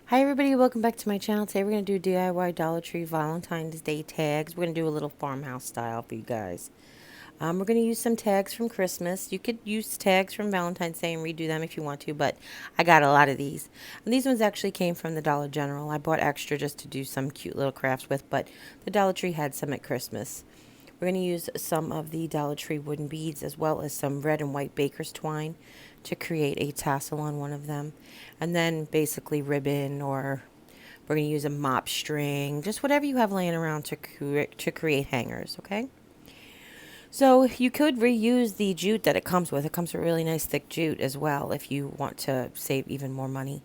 Hi everybody, welcome back to my channel. Today we're going to do DIY Dollar Tree Valentine's Day tags. We're going to do a little farmhouse style for you guys. We're going to use some tags from Christmas. You could use tags from Valentine's Day and redo them if you want to, but I got a lot of these. And these ones actually came from the Dollar General. I bought extra just to do some cute little crafts with, but the Dollar Tree had some at Christmas. We're going to use some of the Dollar Tree wooden beads as well as some red and white baker's twine to create a tassel on one of them. And then basically ribbon, or we're going to use a mop string, just whatever you have laying around to create hangers, okay? So you could reuse the jute that it comes with. It comes with really nice thick jute as well if you want to save even more money.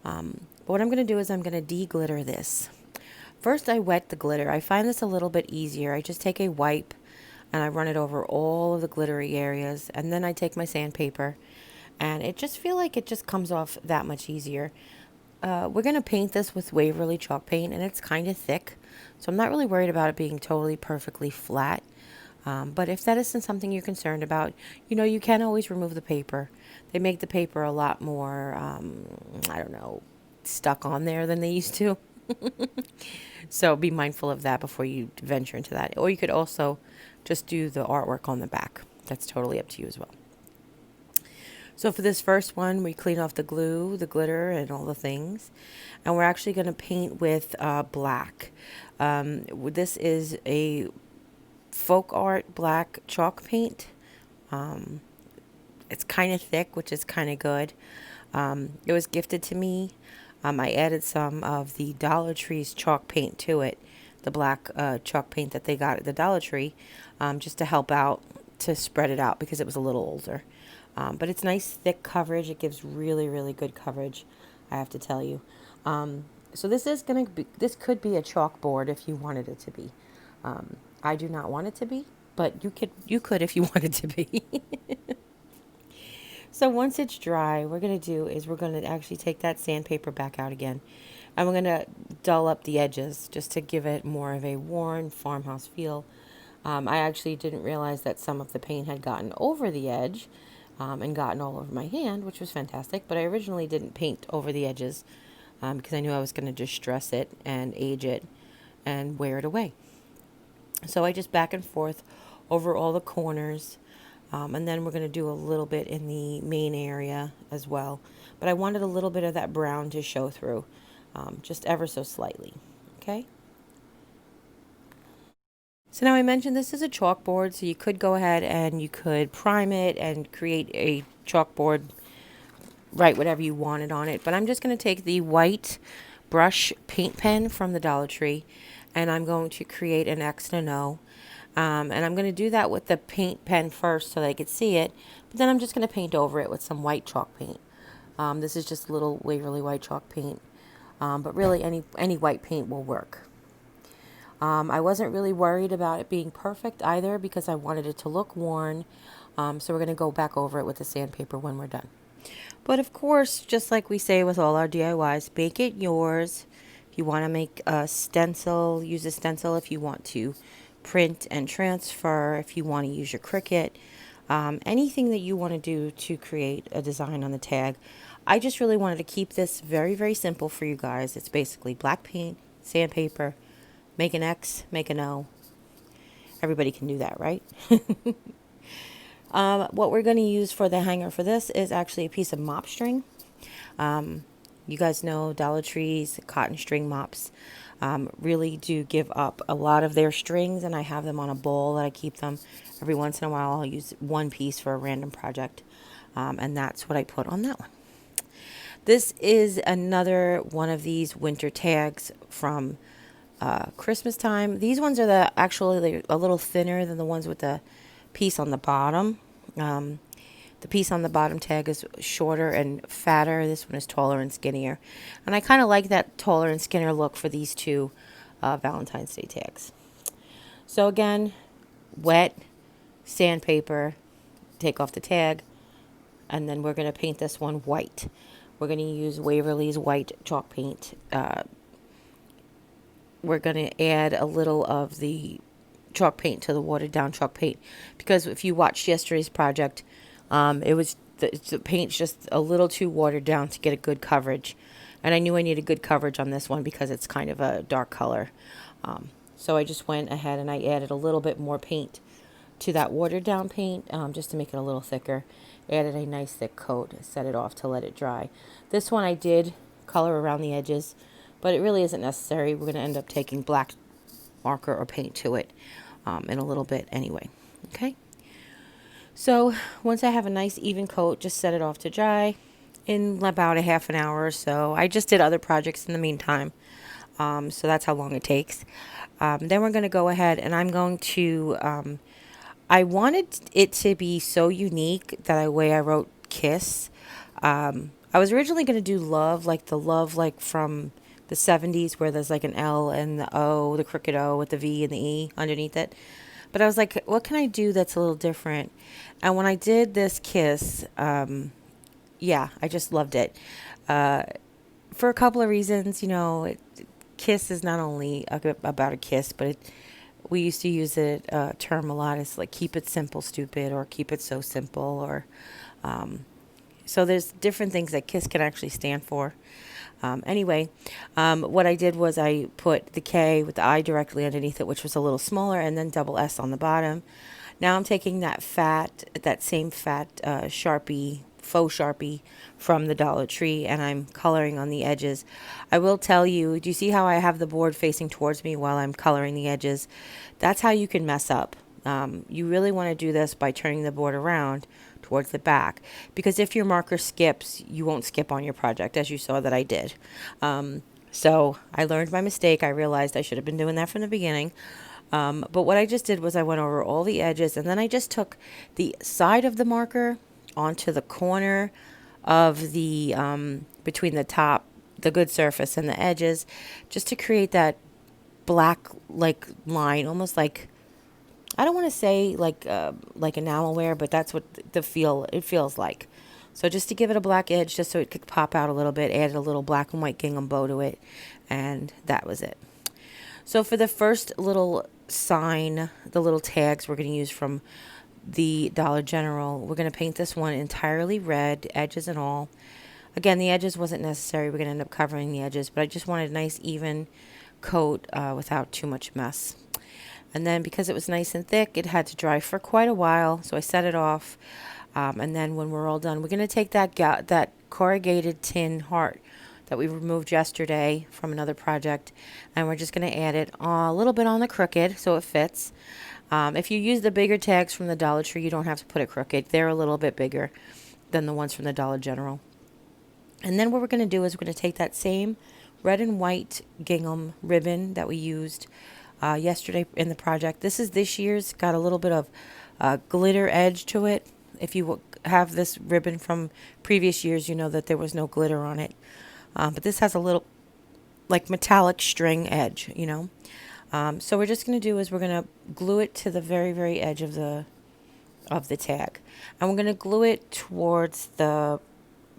But what I'm going to do is I'm going to de-glitter this. First, I wet the glitter. I find this a little bit easier. I just take a wipe and I run it over all of the glittery areas, and then I take my sandpaper, and it just feel like it just comes off that much easier. We're going to paint this with Waverly chalk paint, and it's kind of thick, so I'm not really worried about it being totally perfectly flat. But if that isn't something you're concerned about, you can always remove the paper. They make the paper a lot more, I don't know, stuck on there than they used to. So be mindful of that before you venture into that. Or you could also just do the artwork on the back. That's totally up to you as well. So for this first one, we clean off the glue, the glitter, and all the things. And we're actually going to paint with black. This is a folk art black chalk paint. It's kind of thick, which is kind of good. It was gifted to me. I added some of the Dollar Tree's chalk paint to it, the black chalk paint that they got at the Dollar Tree, just to help out, to spread it out because it was a little older. But it's nice thick coverage. It gives really, really good coverage, I have to tell you. So this could be a chalkboard if you wanted it to be. I do not want it to be, but you could if you wanted to be. So once it's dry, we're going to do is we're going to actually take that sandpaper back out again. And we're going to dull up the edges just to give it more of a worn farmhouse feel. I actually didn't realize that some of the paint had gotten over the edge and gotten all over my hand, which was fantastic. But I originally didn't paint over the edges because I knew I was going to distress it and age it and wear it away. So I just back and forth over all the corners. And then we're going to do a little bit in the main area as well. But I wanted a little bit of that brown to show through, just ever so slightly. Okay? So now I mentioned this is a chalkboard, so you could go ahead and you could prime it and create a chalkboard, write whatever you wanted on it. But I'm just going to take the white brush paint pen from the Dollar Tree, and I'm going to create an X and an O. And I'm going to do that with the paint pen first so that I could see it. But then I'm just going to paint over it with some white chalk paint. This is just a little Waverly white chalk paint. But really any white paint will work. I wasn't really worried about it being perfect either because I wanted it to look worn. So we're going to go back over it with the sandpaper when we're done. But of course, just like we say with all our DIYs, make it yours. If you want to make a stencil, use a stencil. If you want to print and transfer, if you want to use your Cricut, anything that you want to do to create a design on the tag. I just really wanted to keep this very, very simple for you guys. It's basically black paint, sandpaper, make an X, make an O. Everybody can do that, right? What we're going to use for the hanger for this is actually a piece of mop string. You guys know Dollar Tree's cotton string mops really do give up a lot of their strings, and I have them on a bowl that I keep them. Every once in a while I'll use one piece for a random project, and that's what I put on that one. This is another one of these winter tags from Christmas time. These ones are actually a little thinner than the ones with the piece on the bottom. The piece on the bottom tag is shorter and fatter. This one is taller and skinnier. And I kind of like that taller and skinnier look for these two Valentine's Day tags. So again, wet, sandpaper, take off the tag, and then we're going to paint this one white. We're going to use Waverly's white chalk paint. We're going to add a little of the chalk paint to the watered down chalk paint, because if you watched yesterday's project, it was the paint's just a little too watered down to get a good coverage, And I knew I needed good coverage on this one because it's kind of a dark color. So I just went ahead and I added a little bit more paint to that watered down paint, just to make it a little thicker. Added a nice thick coat, set it off to let it dry. This one I did color around the edges, but it really isn't necessary. We're going to end up taking black marker or paint to it in a little bit anyway. Okay. So once I have a nice even coat, just set it off to dry in about a half an hour or so. I just did other projects in the meantime, so that's how long it takes. Then we're going to go ahead and I'm going to, I wanted it to be so unique that I wrote kiss. I was originally going to do love, like the love like from the 70s where there's like an L and the O, the crooked O with the V and the E underneath it. But I was like, what can I do that's a little different? And when I did this kiss, yeah, I just loved it. For a couple of reasons, kiss is not only about a kiss, but we used to use it term a lot. It's like keep it simple, stupid, or keep it so simple, or so there's different things that KISS can actually stand for. Anyway, what I did was I put the K with the I directly underneath it, which was a little smaller, and then double S on the bottom. Now I'm taking that same fat Sharpie, faux Sharpie from the Dollar Tree, and I'm coloring on the edges. I will tell you, do you see how I have the board facing towards me while I'm coloring the edges? That's how you can mess up. You really want to do this by turning the board around towards the back, because if your marker skips, you won't skip on your project, as you saw that I did. So I learned my mistake. I realized I should have been doing that from the beginning. But what I just did was I went over all the edges, and then I just took the side of the marker onto the corner of the between the top, the good surface, and the edges, just to create that black like line, almost like, I don't want to say like enamelware, but that's what it feels like. So just to give it a black edge, just so it could pop out a little bit, added a little black and white gingham bow to it, and that was it. So for the first little sign, the little tags we're going to use from the Dollar General, we're going to paint this one entirely red, edges and all. Again, the edges wasn't necessary. We're going to end up covering the edges, but I just wanted a nice even coat without too much mess. And then because it was nice and thick, it had to dry for quite a while, so I set it off. And then when we're all done, we're going to take that corrugated tin heart that we removed yesterday from another project, and we're just going to add it a little bit on the crooked so it fits. If you use the bigger tags from the Dollar Tree, you don't have to put it crooked. They're a little bit bigger than the ones from the Dollar General. And then what we're going to do is we're going to take that same red and white gingham ribbon that we used yesterday in the project. This year's got a little bit of glitter edge to it. If you have this ribbon from previous years, you know that there was no glitter on it. But this has a little like metallic string edge, So we're just going to do is we're going to glue it to the very, very edge of the tag. And we're going to glue it towards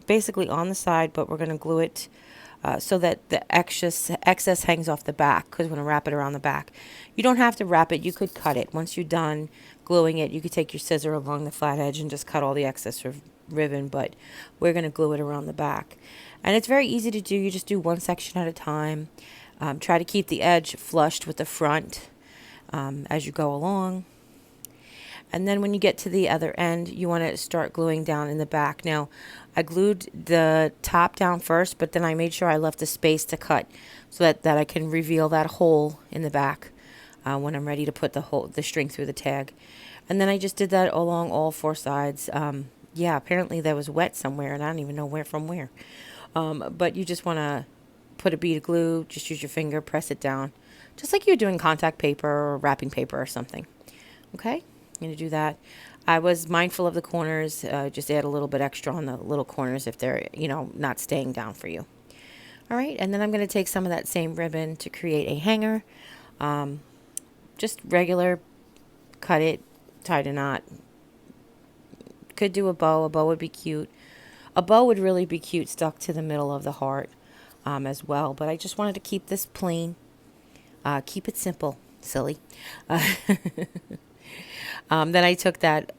basically on the side, but we're going to glue it so that the excess hangs off the back, because we're going to wrap it around the back. You don't have to wrap it. You could cut it. Once you're done gluing it, you could take your scissor along the flat edge and just cut all the excess ribbon, but we're going to glue it around the back. And it's very easy to do. You just do one section at a time. Try to keep the edge flushed with the front as you go along. And then when you get to the other end, you want to start gluing down in the back. Now, I glued the top down first, but then I made sure I left a space to cut so that I can reveal that hole in the back when I'm ready to put the string through the tag. And then I just did that along all four sides. Yeah, apparently that was wet somewhere, and I don't even know where from where. But you just want to put a bead of glue, just use your finger, press it down, just like you're doing contact paper or wrapping paper or something. Okay? I'm going to do that. I was mindful of the corners. Just add a little bit extra on the little corners if they're, not staying down for you. All right, and then I'm going to take some of that same ribbon to create a hanger. Just regular, cut it, tie a knot. Could do a bow. A bow would be cute. A bow would really be cute stuck to the middle of the heart as well. But I just wanted to keep this plain. Keep it simple, silly. Then I took that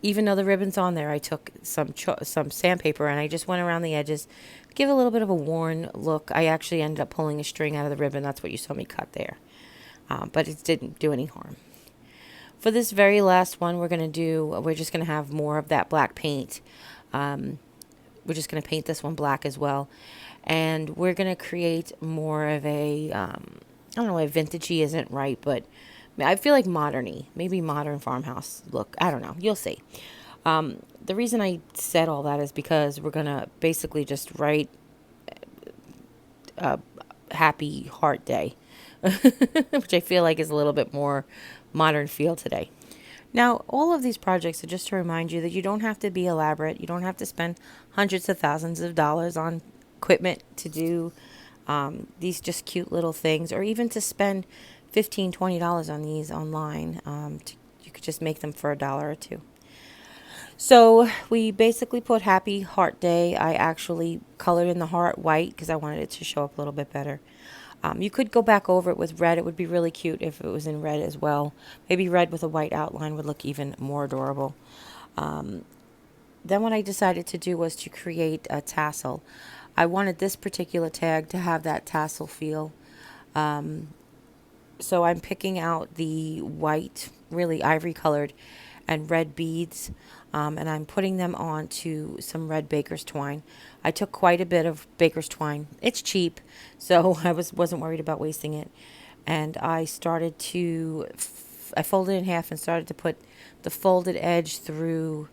even though the ribbon's on there, I took some sandpaper and I just went around the edges, give a little bit of a worn look. I actually ended up pulling a string out of the ribbon. That's what you saw me cut there. But it didn't do any harm. For this very last one, we're just going to have more of that black paint. We're just going to paint this one black as well. And we're going to create more of a, I don't know why vintagey isn't right, but I feel like moderny, maybe modern farmhouse look. I don't know. You'll see. The reason I said all that is because we're going to basically just write a happy heart day, which I feel like is a little bit more modern feel today. Now, all of these projects are just to remind you that you don't have to be elaborate. You don't have to spend hundreds of thousands of dollars on equipment to do these just cute little things, or even to spend $15-20 on these online. You could just make them for $1 or $2. So we basically put Happy Heart Day. I actually colored in the heart white because I wanted it to show up a little bit better. You could go back over it with red. It would be really cute if it was in red as well. Maybe red with a white outline would look even more adorable. Then what I decided to do was to create a tassel. I wanted this particular tag to have that tassel feel. So I'm picking out the white, really ivory colored, and red beads, and I'm putting them onto some red baker's twine. I took quite a bit of baker's twine. It's cheap, so I wasn't worried about wasting it. And I started to, I folded it in half and started to put the folded edge through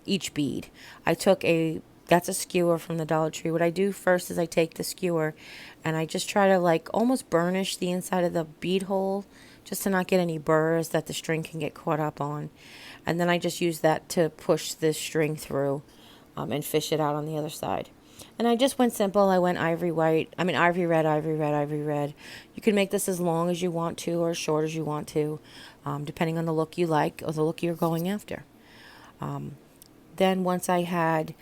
each bead. That's a skewer from the Dollar Tree. What I do first is I take the skewer and I just try to like almost burnish the inside of the bead hole just to not get any burrs that the string can get caught up on. And then I just use that to push this string through and fish it out on the other side. And I just went simple. I went ivory red, ivory red, ivory red. You can make this as long as you want to or as short as you want to, depending on the look you like or the look you're going after. Then once I had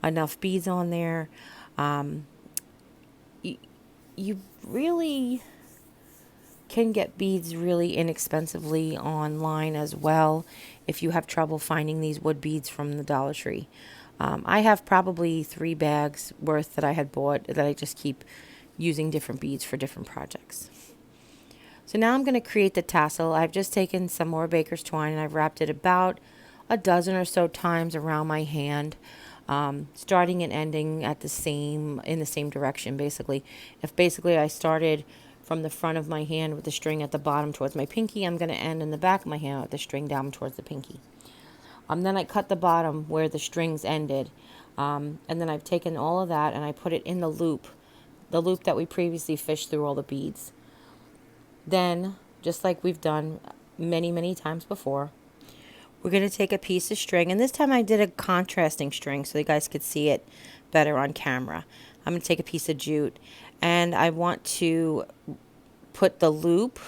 enough beads on there, you really can get beads really inexpensively online as well if you have trouble finding these wood beads from the Dollar Tree. I have probably 3 bags worth that I had bought that I just keep using different beads for different projects. So now I'm going to create the tassel. I've just taken some more baker's twine and I've wrapped it about a dozen or so times around my hand, starting and ending in the same direction. Basically, if I started from the front of my hand with the string at the bottom towards my pinky, I'm going to end in the back of my hand with the string down towards the pinky. Then I cut the bottom where the strings ended, and then I've taken all of that and I put it in the loop that we previously fished through all the beads. Then, just like we've done many, many times before, we're going to take a piece of string, and this time I did a contrasting string so you guys could see it better on camera. I'm going to take a piece of jute, and I want to put the loop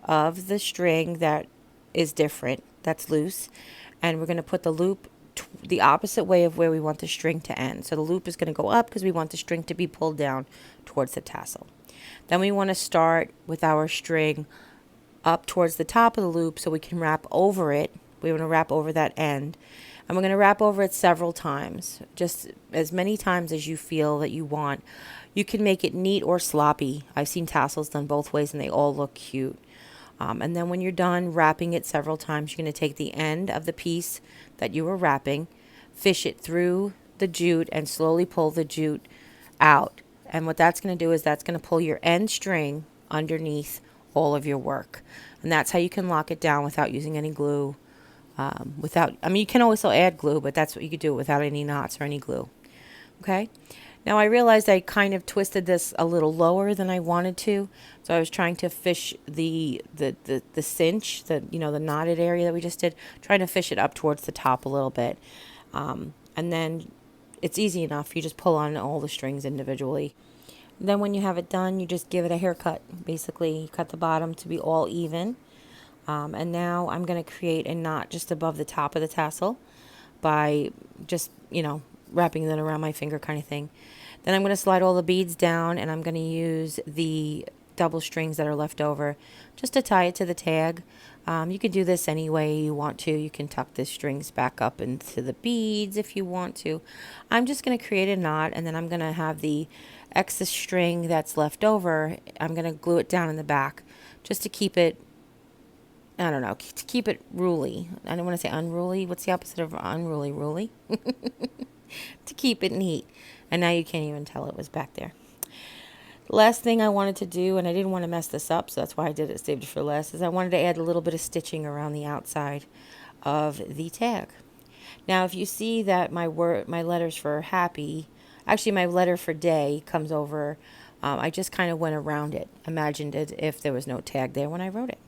of the string that is different, that's loose, and we're going to put the loop the opposite way of where we want the string to end. So the loop is going to go up because we want the string to be pulled down towards the tassel. Then we want to start with our string up towards the top of the loop so we can wrap over it. We want to wrap over that end. And we're going to wrap over it several times, just as many times as you feel that you want. You can make it neat or sloppy. I've seen tassels done both ways and they all look cute. And then when you're done wrapping it several times, you're going to take the end of the piece that you were wrapping, fish it through the jute, and slowly pull the jute out. And what that's going to do is that's going to pull your end string underneath all of your work. And that's how you can lock it down without using any glue. You can also add glue, but that's what you could do without any knots or any glue. Okay. Now I realized I kind of twisted this a little lower than I wanted to, so I was trying to fish the cinch, the knotted area that we just did, trying to fish it up towards the top a little bit, and then it's easy enough. You just pull on all the strings individually. Then when you have it done, you just give it a haircut. Basically, you cut the bottom to be all even, and now I'm going to create a knot just above the top of the tassel by just wrapping that around my finger kind of thing. Then I'm going to slide all the beads down, and I'm going to use the double strings that are left over just to tie it to the tag. You can do this any way you want to. You can tuck the strings back up into the beads if you want to. I'm just going to create a knot, and then I'm going to have the excess string that's left over, I'm going to glue it down in the back just to keep it, I don't know, to keep it ruly. I don't want to say unruly. What's the opposite of unruly? Ruly? To keep it neat. And now you can't even tell it was back there. The last thing I wanted to do, and I didn't want to mess this up, so that's why I did it, saved it for last, is I wanted to add a little bit of stitching around the outside of the tag. Now, if you see that my letters for happy, actually my letter for day comes over, I just kind of went around it, imagined it if there was no tag there when I wrote it.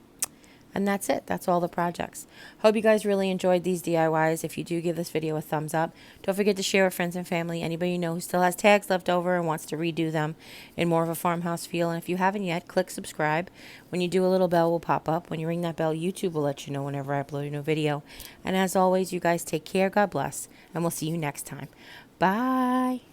And that's it. That's all the projects. Hope you guys really enjoyed these DIYs. If you do, give this video a thumbs up. Don't forget to share with friends and family. Anybody you know who still has tags left over and wants to redo them in more of a farmhouse feel. And if you haven't yet, click subscribe. When you do, a little bell will pop up. When you ring that bell, YouTube will let you know whenever I upload a new video. And as always, you guys take care. God bless. And we'll see you next time. Bye.